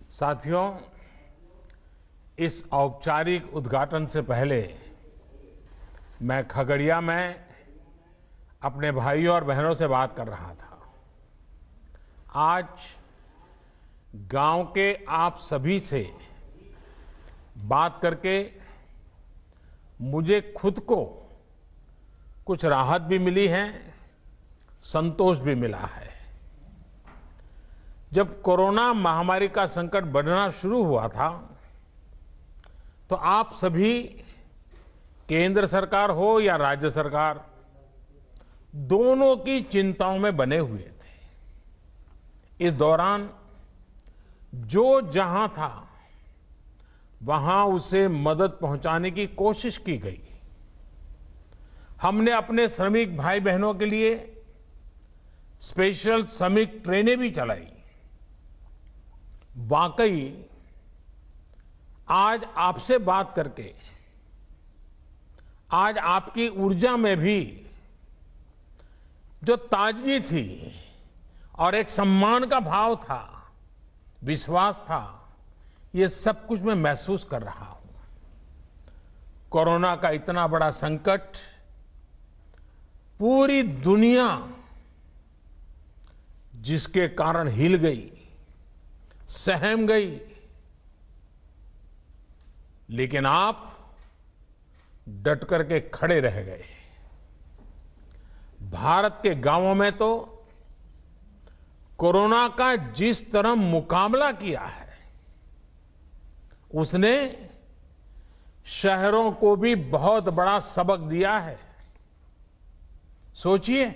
साथियों, इस औपचारिक उद्घाटन से पहले मैं खगड़िया में अपने भाइयों और बहनों से बात कर रहा था। आज गांव के आप सभी से बात करके मुझे खुद को कुछ राहत भी मिली है, संतोष भी मिला है। जब कोरोना महामारी का संकट बढ़ना शुरू हुआ था तो आप सभी, केंद्र सरकार हो या राज्य सरकार, दोनों की चिंताओं में बने हुए थे। इस दौरान जो जहां था वहां उसे मदद पहुंचाने की कोशिश की गई। हमने अपने श्रमिक भाई बहनों के लिए स्पेशल श्रमिक ट्रेनें भी चलाई। वाकई आज आपसे बात करके, आज आपकी ऊर्जा में भी जो ताजगी थी और एक सम्मान का भाव था, विश्वास था, ये सब कुछ मैं महसूस कर रहा हूं। कोरोना का इतना बड़ा संकट, पूरी दुनिया जिसके कारण हिल गई, सहम गई, लेकिन आप डट करके खड़े रह गए। भारत के गांवों में तो कोरोना का जिस तरह मुकाबला किया है, उसने शहरों को भी बहुत बड़ा सबक दिया है। सोचिए,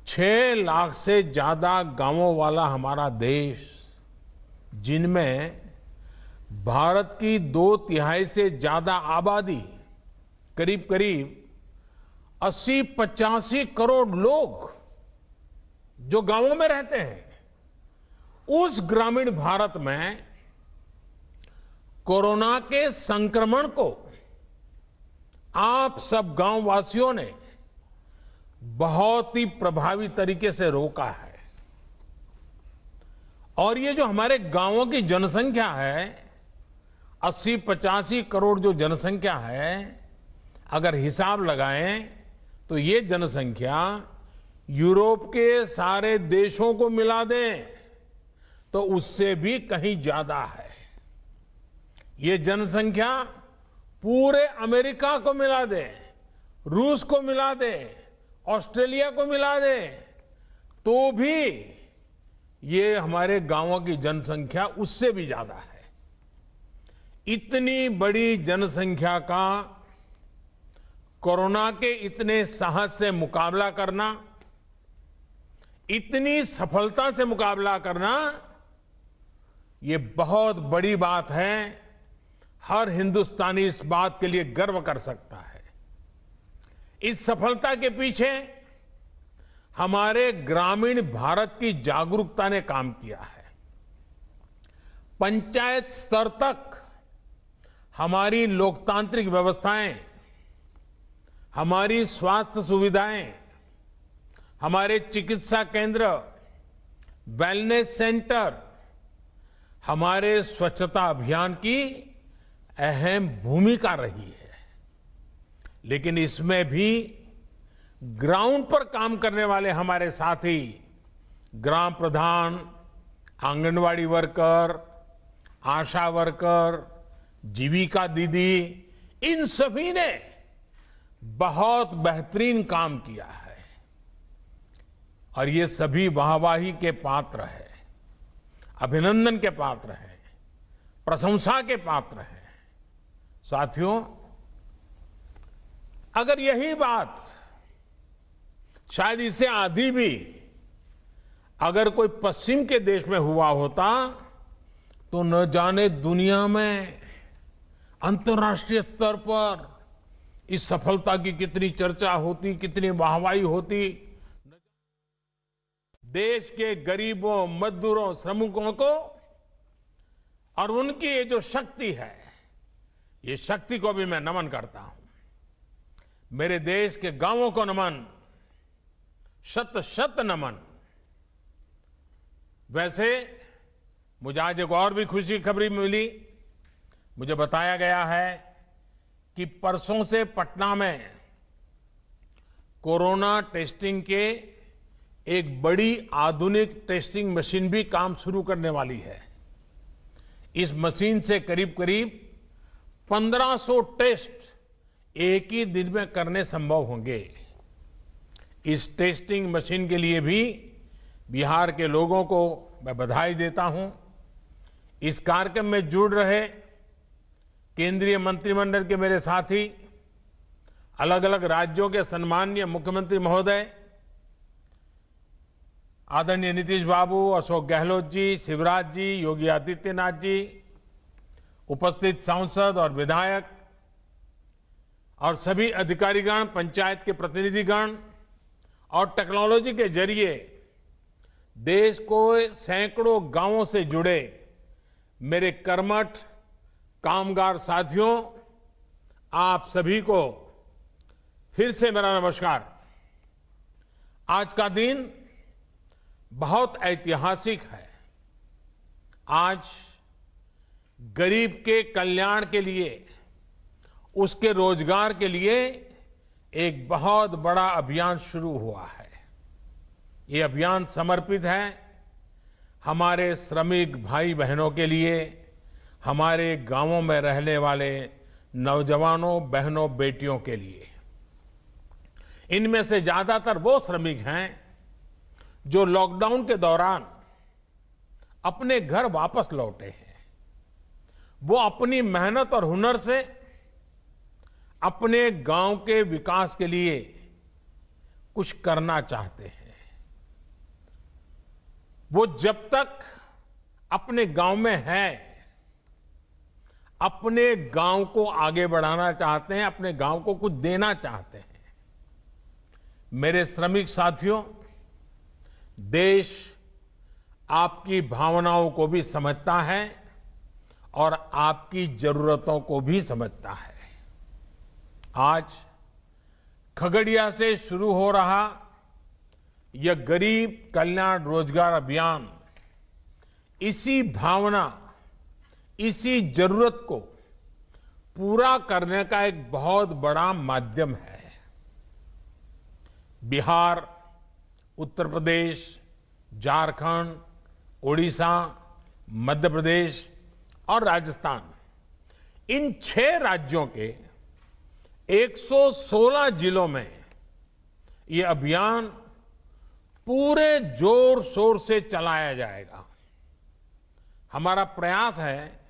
6 लाख से ज्यादा गांवों वाला हमारा देश, जिनमें भारत की 2/3 से ज्यादा आबादी, करीब करीब 80-85 करोड़ लोग जो गांवों में रहते हैं, उस ग्रामीण भारत में कोरोना के संक्रमण को आप सब गांव वासियों ने बहुत ही प्रभावी तरीके से रोका है। और ये जो हमारे गांवों की जनसंख्या है, 80-85 करोड़ जो जनसंख्या है, अगर हिसाब लगाएं तो ये जनसंख्या यूरोप के सारे देशों को मिला दें तो उससे भी कहीं ज्यादा है। ये जनसंख्या पूरे अमेरिका को मिला दे, रूस को मिला दे, ऑस्ट्रेलिया को मिला दे, तो भी ये हमारे गांवों की जनसंख्या उससे भी ज्यादा है। इतनी बड़ी जनसंख्या का कोरोना के इतने साहस से मुकाबला करना, इतनी सफलता से मुकाबला करना, ये बहुत बड़ी बात है। हर हिंदुस्तानी इस बात के लिए गर्व कर सकता है। इस सफलता के पीछे हमारे ग्रामीण भारत की जागरूकता ने काम किया है। पंचायत स्तर तक हमारी लोकतांत्रिक व्यवस्थाएं, हमारी स्वास्थ्य सुविधाएं, हमारे चिकित्सा केंद्र, वेलनेस सेंटर, हमारे स्वच्छता अभियान की अहम भूमिका रही है। लेकिन इसमें भी ग्राउंड पर काम करने वाले हमारे साथी, ग्राम प्रधान, आंगनवाड़ी वर्कर, आशा वर्कर, जीविका दीदी, इन सभी ने बहुत बेहतरीन काम किया है और ये सभी वाहवाही के पात्र हैं, अभिनंदन के पात्र हैं, प्रशंसा के पात्र हैं। साथियों, अगर यही बात शायद इससे आधी भी अगर कोई पश्चिम के देश में हुआ होता तो न जाने दुनिया में अंतर्राष्ट्रीय स्तर पर इस सफलता की कितनी चर्चा होती, कितनी वाहवाही होती। देश के गरीबों, मजदूरों, श्रमिकों को और उनकी ये जो शक्ति है, ये शक्ति को भी मैं नमन करता हूं। मेरे देश के गांवों को नमन, शत शत नमन। वैसे मुझे आज एक और भी खुशी की खबरी मिली। मुझे बताया गया है कि परसों से पटना में कोरोना टेस्टिंग के एक बड़ी आधुनिक टेस्टिंग मशीन भी काम शुरू करने वाली है। इस मशीन से करीब करीब 1500 टेस्ट एक ही दिन में करने संभव होंगे। इस टेस्टिंग मशीन के लिए भी बिहार के लोगों को मैं बधाई देता हूं। इस कार्यक्रम में जुड़ रहे केंद्रीय मंत्रिमंडल के मेरे साथी, अलग अलग राज्यों के सम्माननीय मुख्यमंत्री महोदय, आदरणीय नीतीश बाबू, अशोक गहलोत जी, शिवराज जी, योगी आदित्यनाथ जी, उपस्थित सांसद और विधायक और सभी अधिकारीगण, पंचायत के प्रतिनिधिगण और टेक्नोलॉजी के जरिए देश को सैकड़ों गांवों से जुड़े मेरे कर्मठ कामगार साथियों, आप सभी को फिर से मेरा नमस्कार। आज का दिन बहुत ऐतिहासिक है। आज गरीब के कल्याण के लिए, उसके रोजगार के लिए एक बहुत बड़ा अभियान शुरू हुआ है। ये अभियान समर्पित है हमारे श्रमिक भाई बहनों के लिए, हमारे गांवों में रहने वाले नौजवानों, बहनों, बेटियों के लिए। इनमें से ज्यादातर वो श्रमिक हैं जो लॉकडाउन के दौरान अपने घर वापस लौटे हैं। वो अपनी मेहनत और हुनर से अपने गांव के विकास के लिए कुछ करना चाहते हैं। वो जब तक अपने गांव में है, अपने गांव को आगे बढ़ाना चाहते हैं, अपने गांव को कुछ देना चाहते हैं। मेरे श्रमिक साथियों, देश आपकी भावनाओं को भी समझता है और आपकी जरूरतों को भी समझता है। आज खगड़िया से शुरू हो रहा यह गरीब कल्याण रोजगार अभियान इसी भावना, इसी जरूरत को पूरा करने का एक बहुत बड़ा माध्यम है। बिहार, उत्तर प्रदेश, झारखंड, ओडिशा, मध्य प्रदेश और राजस्थान, इन 6 राज्यों के 116 जिलों में ये अभियान पूरे जोर शोर से चलाया जाएगा। हमारा प्रयास है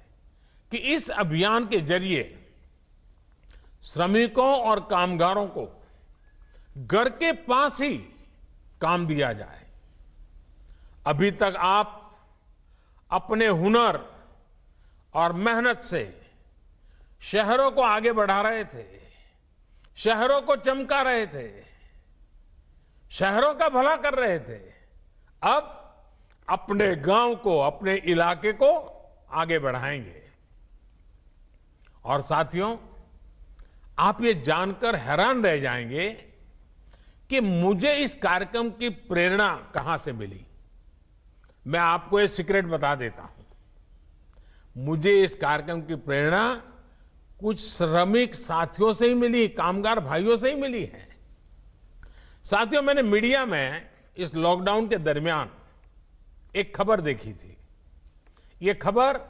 कि इस अभियान के जरिए श्रमिकों और कामगारों को घर के पास ही काम दिया जाए। अभी तक आप अपने हुनर और मेहनत से शहरों को आगे बढ़ा रहे थे, शहरों को चमका रहे थे, शहरों का भला कर रहे थे। अब अपने गांव को, अपने इलाके को आगे बढ़ाएंगे। और साथियों, आप ये जानकर हैरान रह जाएंगे कि मुझे इस कार्यक्रम की प्रेरणा कहां से मिली। मैं आपको ये सीक्रेट बता देता हूं। मुझे इस कार्यक्रम की प्रेरणा कुछ श्रमिक साथियों से ही मिली, कामगार भाइयों से ही मिली है। साथियों, मैंने मीडिया में इस लॉकडाउन के दरमियान एक खबर देखी थी। ये खबर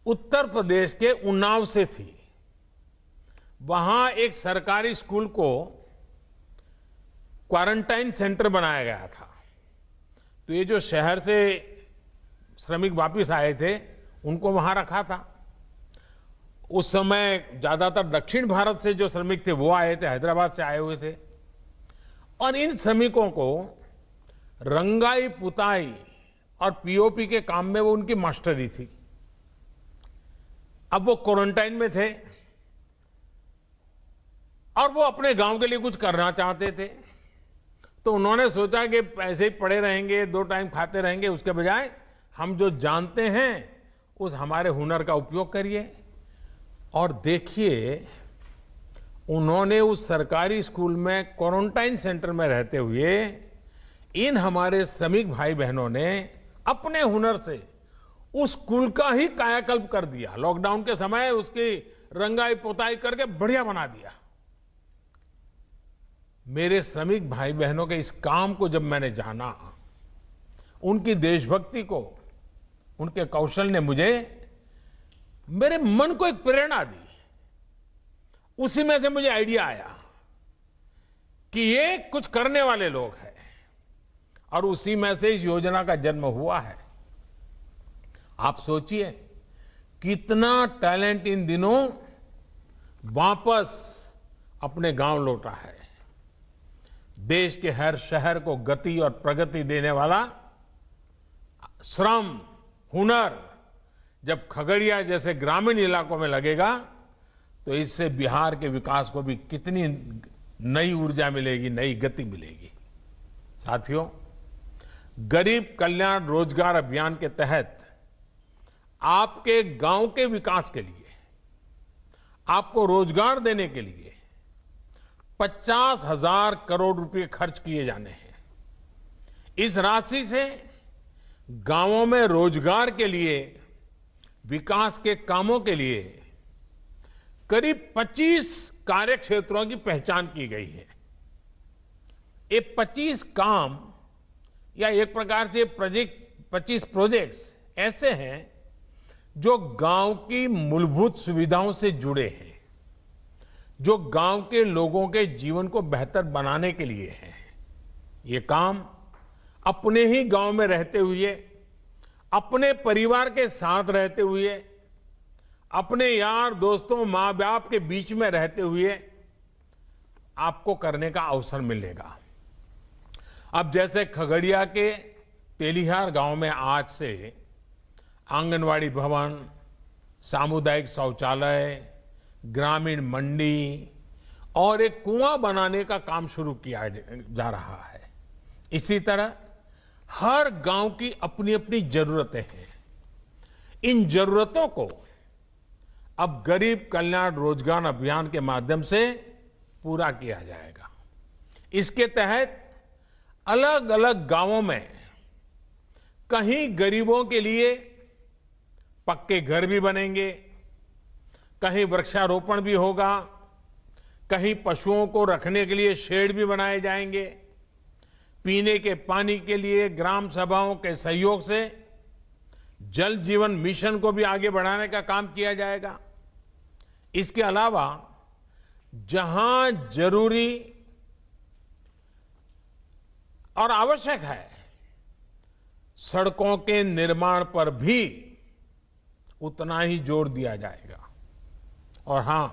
उत्तर प्रदेश के उन्नाव से थी। वहां एक सरकारी स्कूल को क्वारंटाइन सेंटर बनाया गया था। तो ये जो शहर से श्रमिक वापस आए थे, उनको वहां रखा था। उस समय ज्यादातर दक्षिण भारत से जो श्रमिक थे वो आए थे, हैदराबाद से आए हुए थे। और इन श्रमिकों को रंगाई पुताई और पीओपी के काम में वो उनकी मास्टरी थी। अब वो क्वारंटाइन में थे और वो अपने गांव के लिए कुछ करना चाहते थे। तो उन्होंने सोचा कि ऐसे ही पड़े रहेंगे, 2 टाइम खाते रहेंगे, उसके बजाय हम जो जानते हैं उस हमारे हुनर का उपयोग करिए। और देखिए, उन्होंने उस सरकारी स्कूल में क्वारंटाइन सेंटर में रहते हुए इन हमारे श्रमिक भाई बहनों ने अपने हुनर से उस स्कूल का ही कायाकल्प कर दिया। लॉकडाउन के समय उसकी रंगाई पोताई करके बढ़िया बना दिया। मेरे श्रमिक भाई बहनों के इस काम को जब मैंने जाना, उनकी देशभक्ति को, उनके कौशल ने मेरे मन को एक प्रेरणा दी। उसी में से मुझे आइडिया आया कि ये कुछ करने वाले लोग हैं, और उसी में से इस योजना का जन्म हुआ है। आप सोचिए कितना टैलेंट इन दिनों वापस अपने गांव लौटा है। देश के हर शहर को गति और प्रगति देने वाला श्रम, हुनर जब खगड़िया जैसे ग्रामीण इलाकों में लगेगा, तो इससे बिहार के विकास को भी कितनी नई ऊर्जा मिलेगी, नई गति मिलेगी। साथियों, गरीब कल्याण रोजगार अभियान के तहत आपके गांव के विकास के लिए, आपको रोजगार देने के लिए 50,000 करोड़ रुपए खर्च किए जाने हैं। इस राशि से गांवों में रोजगार के लिए, विकास के कामों के लिए करीब 25 कार्य क्षेत्रों की पहचान की गई है। ये 25 काम या एक प्रकार से 25 प्रोजेक्ट्स ऐसे हैं जो गांव की मूलभूत सुविधाओं से जुड़े हैं, जो गांव के लोगों के जीवन को बेहतर बनाने के लिए है। ये काम अपने ही गांव में रहते हुए, अपने परिवार के साथ रहते हुए, अपने यार दोस्तों, मां बाप के बीच में रहते हुए आपको करने का अवसर मिलेगा। अब जैसे खगड़िया के तेलिहार गांव में आज से आंगनवाड़ी भवन, सामुदायिक शौचालय, ग्रामीण मंडी और एक कुआं बनाने का काम शुरू किया जा रहा है। इसी तरह हर गांव की अपनी अपनी जरूरतें हैं। इन जरूरतों को अब गरीब कल्याण रोजगार अभियान के माध्यम से पूरा किया जाएगा। इसके तहत अलग अलग गांवों में कहीं गरीबों के लिए पक्के घर भी बनेंगे, कहीं वृक्षारोपण भी होगा, कहीं पशुओं को रखने के लिए शेड भी बनाए जाएंगे, पीने के पानी के लिए ग्राम सभाओं के सहयोग से जल जीवन मिशन को भी आगे बढ़ाने का काम किया जाएगा। इसके अलावा जहां जरूरी और आवश्यक है, सड़कों के निर्माण पर भी उतना ही जोर दिया जाएगा। और हां,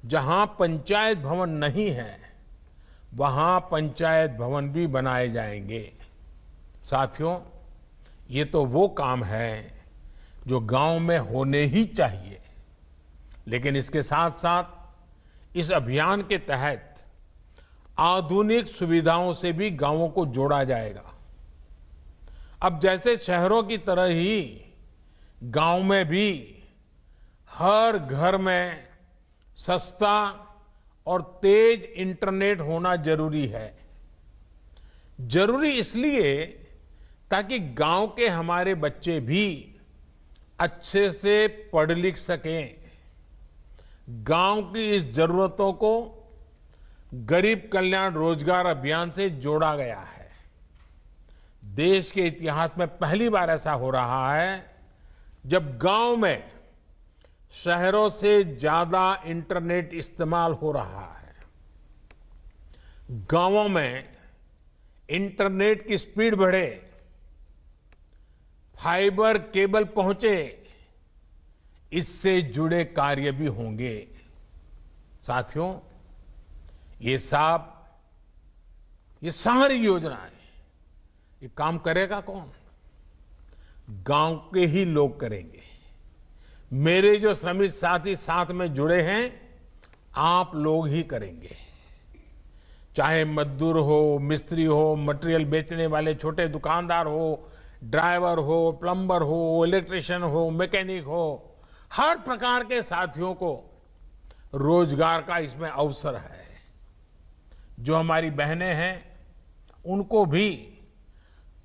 जहां पंचायत भवन नहीं है, वहां पंचायत भवन भी बनाए जाएंगे। साथियों, ये तो वो काम है जो गांव में होने ही चाहिए, लेकिन इसके साथ साथ इस अभियान के तहत आधुनिक सुविधाओं से भी गांवों को जोड़ा जाएगा। अब जैसे शहरों की तरह ही गांव में भी हर घर में सस्ता और तेज इंटरनेट होना जरूरी है। जरूरी इसलिए ताकि गांव के हमारे बच्चे भी अच्छे से पढ़ लिख सकें। गांव की इस जरूरतों को गरीब कल्याण रोजगार अभियान से जोड़ा गया है। देश के इतिहास में पहली बार ऐसा हो रहा है जब गांव में शहरों से ज्यादा इंटरनेट इस्तेमाल हो रहा है। गांवों में इंटरनेट की स्पीड बढ़े, फाइबर केबल पहुंचे, इससे जुड़े कार्य भी होंगे। साथियों, ये सारी योजनाएं, ये काम करेगा कौन? गांव के ही लोग करेंगे। मेरे जो श्रमिक साथी साथ में जुड़े हैं, आप लोग ही करेंगे। चाहे मजदूर हो, मिस्त्री हो, मटेरियल बेचने वाले छोटे दुकानदार हो, ड्राइवर हो, प्लम्बर हो, इलेक्ट्रिशियन हो, मैकेनिक हो, हर प्रकार के साथियों को रोजगार का इसमें अवसर है। जो हमारी बहनें हैं, उनको भी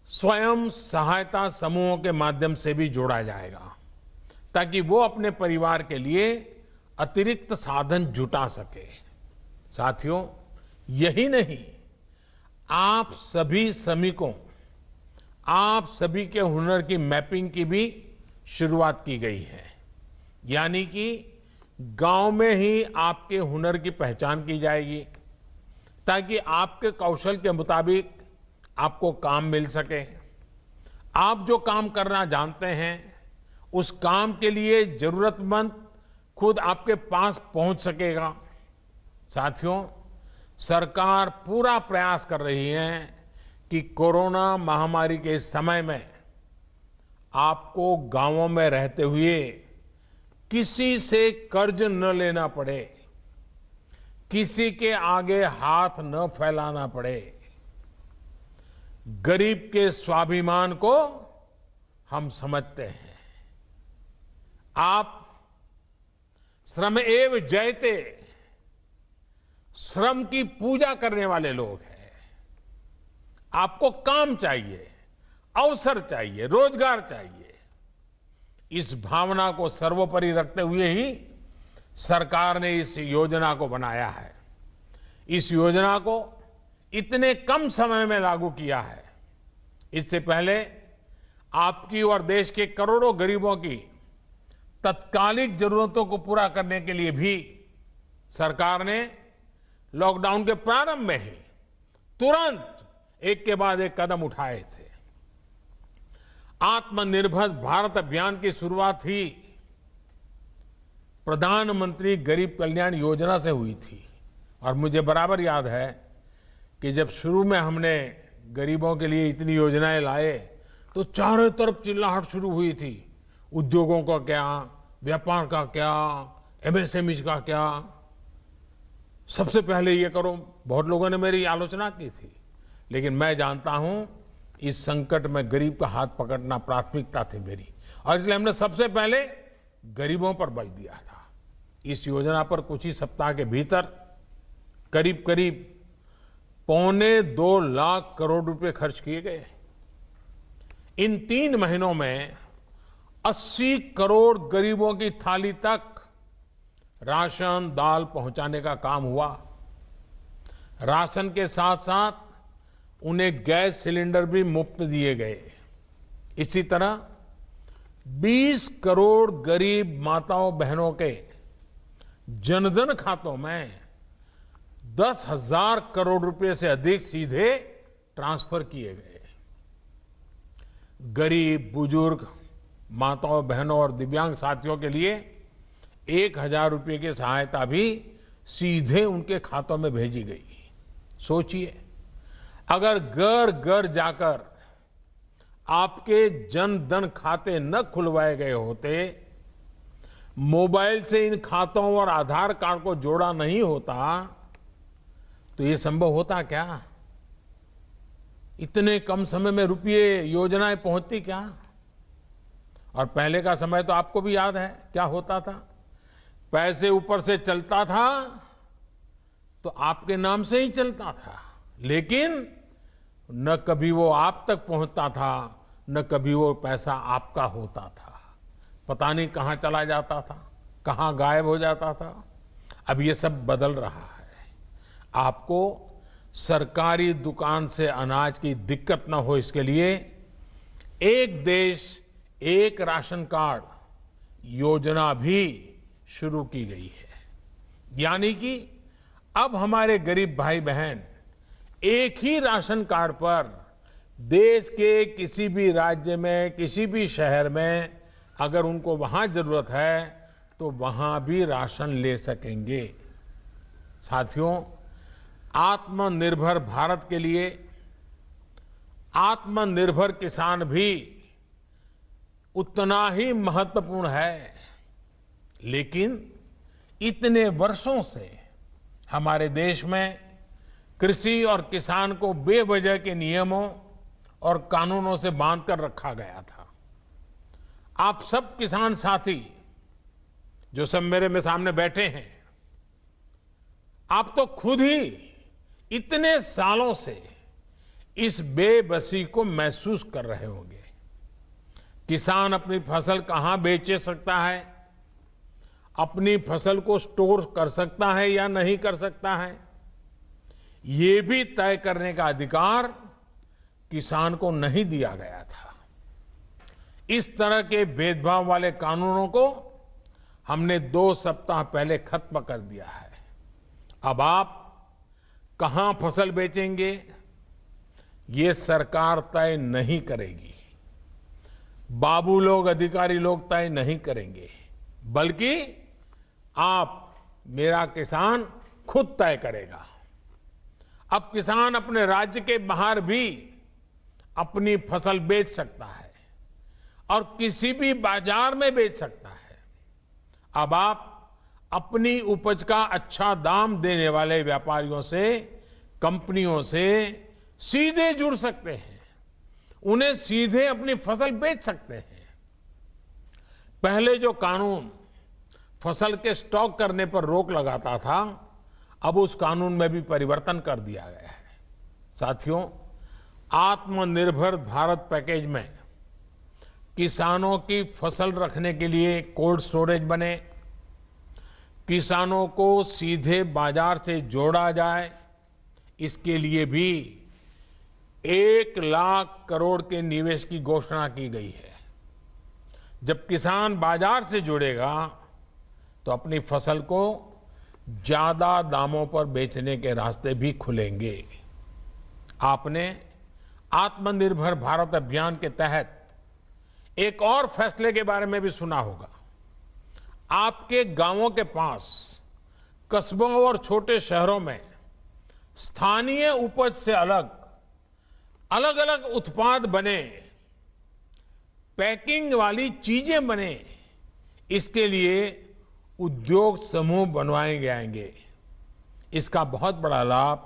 स्वयं सहायता समूहों के माध्यम से भी जोड़ा जाएगा ताकि वो अपने परिवार के लिए अतिरिक्त साधन जुटा सके। साथियों, यही नहीं, आप सभी श्रमिकों, आप सभी के हुनर की मैपिंग की भी शुरुआत की गई है। यानी कि गांव में ही आपके हुनर की पहचान की जाएगी ताकि आपके कौशल के मुताबिक आपको काम मिल सके। आप जो काम करना जानते हैं उस काम के लिए जरूरतमंद खुद आपके पास पहुंच सकेगा। साथियों, सरकार पूरा प्रयास कर रही है कि कोरोना महामारी के इस समय में आपको गांवों में रहते हुए किसी से कर्ज न लेना पड़े, किसी के आगे हाथ न फैलाना पड़े। गरीब के स्वाभिमान को हम समझते हैं। आप श्रम एव जयते, श्रम की पूजा करने वाले लोग हैं। आपको काम चाहिए, अवसर चाहिए, रोजगार चाहिए। इस भावना को सर्वोपरि रखते हुए ही सरकार ने इस योजना को बनाया है। इस योजना को इतने कम समय में लागू किया है। इससे पहले आपकी और देश के करोड़ों गरीबों की तत्कालिक जरूरतों को पूरा करने के लिए भी सरकार ने लॉकडाउन के प्रारंभ में ही तुरंत एक के बाद एक कदम उठाए थे। आत्मनिर्भर भारत अभियान की शुरुआत ही प्रधानमंत्री गरीब कल्याण योजना से हुई थी। और मुझे बराबर याद है कि जब शुरू में हमने गरीबों के लिए इतनी योजनाएं लाए तो चारों तरफ चिल्लाहट शुरू हुई थी। उद्योगों का क्या, व्यापार का क्या, एमएसएमई का क्या, सबसे पहले ये करो। बहुत लोगों ने मेरी आलोचना की थी, लेकिन मैं जानता हूं इस संकट में गरीब का हाथ पकड़ना प्राथमिकता थी मेरी, और इसलिए हमने सबसे पहले गरीबों पर बल दिया था। इस योजना पर कुछ ही सप्ताह के भीतर करीब करीब 2.25 लाख करोड़ रुपए खर्च किए गए। इन 3 महीनों में 80 करोड़ गरीबों की थाली तक राशन दाल पहुंचाने का काम हुआ। राशन के साथ साथ उन्हें गैस सिलेंडर भी मुफ्त दिए गए। इसी तरह 20 करोड़ गरीब माताओं बहनों के जनधन खातों में 10,000 करोड़ रुपए से अधिक सीधे ट्रांसफर किए गए। गरीब, बुजुर्ग, माताओं बहनों और दिव्यांग साथियों के लिए 1,000 रुपए की सहायता भी सीधे उनके खातों में भेजी गई। सोचिए, अगर घर घर जाकर आपके जन धन खाते न खुलवाए गए होते, मोबाइल से इन खातों और आधार कार्ड को जोड़ा नहीं होता, तो ये संभव होता क्या? इतने कम समय में रुपये योजनाएं पहुंचती क्या? और पहले का समय तो आपको भी याद है क्या होता था। पैसे ऊपर से चलता था तो आपके नाम से ही चलता था, लेकिन न कभी वो आप तक पहुंचता था, न कभी वो पैसा आपका होता था। पता नहीं कहां चला जाता था, कहां गायब हो जाता था। अब ये सब बदल रहा है। आपको सरकारी दुकान से अनाज की दिक्कत न हो, इसके लिए एक देश एक राशन कार्ड योजना भी शुरू की गई है। यानी कि अब हमारे गरीब भाई बहन एक ही राशन कार्ड पर देश के किसी भी राज्य में, किसी भी शहर में अगर उनको वहां जरूरत है तो वहां भी राशन ले सकेंगे। साथियों, आत्मनिर्भर भारत के लिए आत्मनिर्भर किसान भी उतना ही महत्वपूर्ण है। लेकिन इतने वर्षों से हमारे देश में कृषि और किसान को बेवजह के नियमों और कानूनों से बांधकर रखा गया था। आप सब किसान साथी जो सब मेरे में सामने बैठे हैं, आप तो खुद ही इतने सालों से इस बेबसी को महसूस कर रहे होंगे। किसान अपनी फसल कहां बेच सकता है, अपनी फसल को स्टोर कर सकता है या नहीं कर सकता है, ये भी तय करने का अधिकार किसान को नहीं दिया गया था। इस तरह के भेदभाव वाले कानूनों को हमने 2 सप्ताह पहले खत्म कर दिया है। अब आप कहां फसल बेचेंगे, ये सरकार तय नहीं करेगी, बाबू लोग, अधिकारी लोग तय नहीं करेंगे, बल्कि आप, मेरा किसान खुद तय करेगा। अब किसान अपने राज्य के बाहर भी अपनी फसल बेच सकता है और किसी भी बाजार में बेच सकता है। अब आप अपनी उपज का अच्छा दाम देने वाले व्यापारियों से, कंपनियों से सीधे जुड़ सकते हैं, उन्हें सीधे अपनी फसल बेच सकते हैं। पहले जो कानून फसल के स्टॉक करने पर रोक लगाता था, अब उस कानून में भी परिवर्तन कर दिया गया है। साथियों, आत्मनिर्भर भारत पैकेज में किसानों की फसल रखने के लिए कोल्ड स्टोरेज बने, किसानों को सीधे बाजार से जोड़ा जाए, इसके लिए भी 1 लाख करोड़ के निवेश की घोषणा की गई है। जब किसान बाजार से जुड़ेगा तो अपनी फसल को ज्यादा दामों पर बेचने के रास्ते भी खुलेंगे। आपने आत्मनिर्भर भारत अभियान के तहत एक और फैसले के बारे में भी सुना होगा। आपके गांवों के पास, कस्बों और छोटे शहरों में स्थानीय उपज से अलग अलग उत्पाद बने, पैकिंग वाली चीजें बने, इसके लिए उद्योग समूह बनवाए जाएंगे। इसका बहुत बड़ा लाभ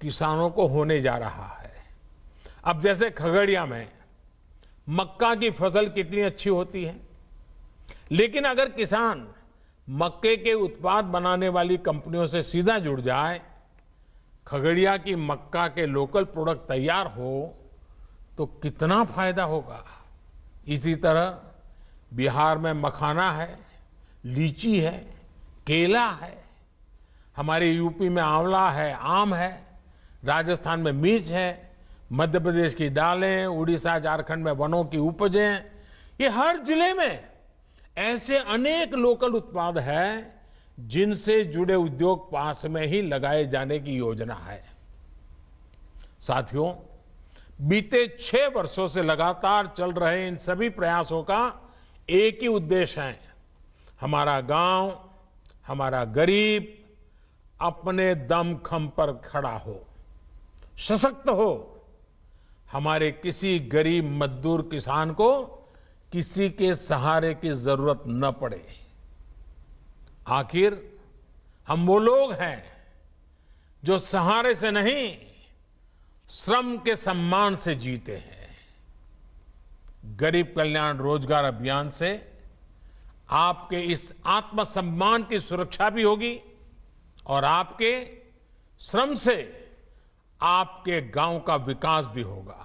किसानों को होने जा रहा है। अब जैसे खगड़िया में मक्का की फसल कितनी अच्छी होती है, लेकिन अगर किसान मक्के के उत्पाद बनाने वाली कंपनियों से सीधा जुड़ जाए, खगड़िया की मक्का के लोकल प्रोडक्ट तैयार हो, तो कितना फायदा होगा। इसी तरह बिहार में मखाना है, लीची है, केला है, हमारे यूपी में आंवला है, आम है, राजस्थान में मिर्च है, मध्य प्रदेश की दालें, उड़ीसा झारखंड में वनों की उपजें, ये हर जिले में ऐसे अनेक लोकल उत्पाद हैं जिनसे जुड़े उद्योग पास में ही लगाए जाने की योजना है। साथियों, बीते 6 वर्षों से लगातार चल रहे इन सभी प्रयासों का एक ही उद्देश्य है, हमारा गांव, हमारा गरीब अपने दमखम पर खड़ा हो, सशक्त हो, हमारे किसी गरीब मजदूर किसान को किसी के सहारे की जरूरत न पड़े। आखिर हम वो लोग हैं जो सहारे से नहीं, श्रम के सम्मान से जीते हैं। गरीब कल्याण रोजगार अभियान से आपके इस आत्मसम्मान की सुरक्षा भी होगी और आपके श्रम से आपके गांव का विकास भी होगा।